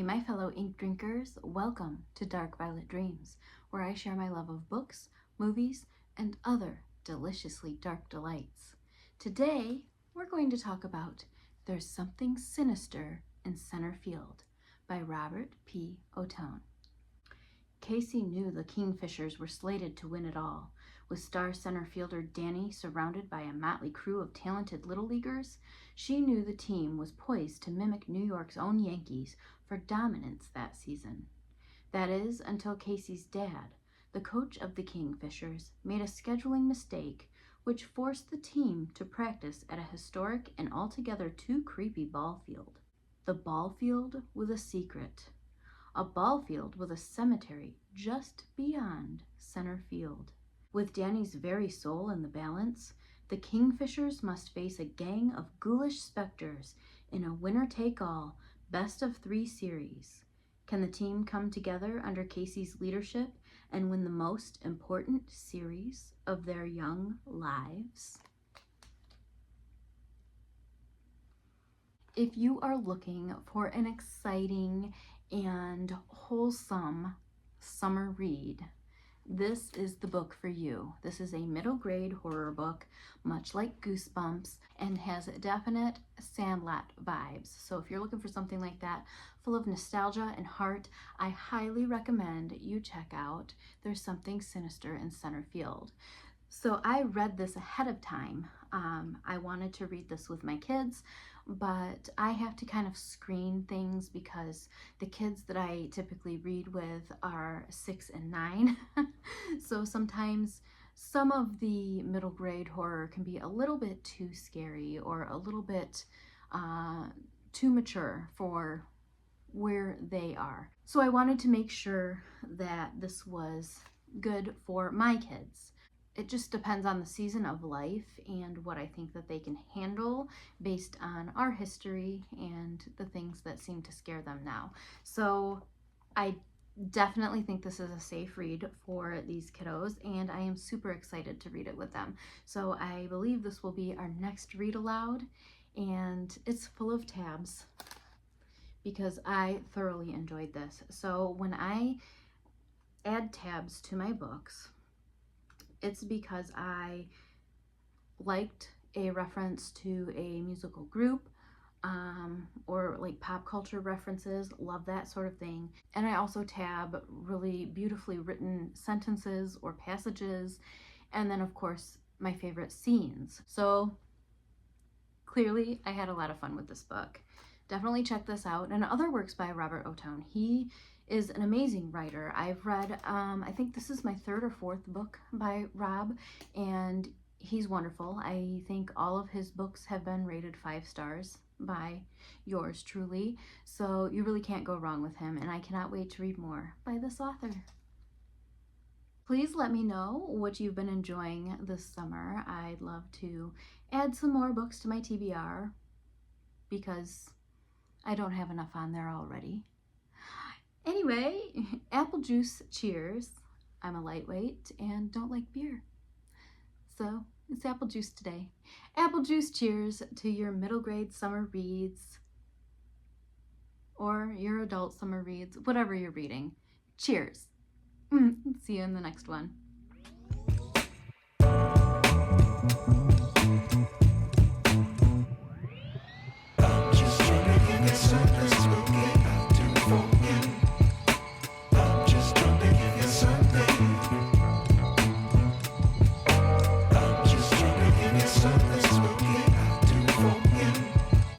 my fellow ink drinkers, welcome to Dark Violet Dreams, where I share my love of books, movies, and other deliciously dark delights. Today, we're going to talk about There's Something Sinister in Centerfield by Robert P. Oton. Casey knew the Kingfishers were slated to win it all. With star center fielder Danny surrounded by a motley crew of talented little leaguers, she knew the team was poised to mimic New York's own Yankees for dominance that season. That is, until Casey's dad, the coach of the Kingfishers, made a scheduling mistake which forced the team to practice at a historic and altogether too creepy ball field. The ball field with a secret. A ball field with a cemetery just beyond center field. With Danny's very soul in the balance, the Kingfishers must face a gang of ghoulish specters in a winner-take-all, best-of-3 series. Can the team come together under Casey's leadership and win the most important series of their young lives? If you are looking for an exciting and wholesome summer read, this is the book for you. This is a middle grade horror book, much like Goosebumps, and has definite Sandlot vibes. So if you're looking for something like that, full of nostalgia and heart, I highly recommend you check out There's Something Sinister in Centerfield. So I read this ahead of time. I wanted to read this with my kids, but I have to kind of screen things because the kids that I typically read with are 6 and 9. So sometimes some of the middle grade horror can be a little bit too scary or a little bit too mature for where they are. So I wanted to make sure that this was good for my kids. It just depends on the season of life and what I think that they can handle based on our history and the things that seem to scare them now. So I definitely think this is a safe read for these kiddos, and I am super excited to read it with them. So I believe this will be our next read aloud, and it's full of tabs because I thoroughly enjoyed this. So when I add tabs to my books, it's because I liked a reference to a musical group or like pop culture references, love that sort of thing. And I also tab really beautifully written sentences or passages, and then of course my favorite scenes. So clearly I had a lot of fun with this book. Definitely check this out. And other works by Robert Oton. He is an amazing writer. I've read, I think this is my 3rd or 4th book by Rob, and he's wonderful. I think all of his books have been rated 5 stars by yours truly, so you really can't go wrong with him, and I cannot wait to read more by this author. Please let me know what you've been enjoying this summer. I'd love to add some more books to my TBR because I don't have enough on there already. Anyway, apple juice cheers. I'm a lightweight and don't like beer, so it's apple juice today. Apple juice cheers to your middle grade summer reads or your adult summer reads, whatever you're reading. Cheers. See you in the next one.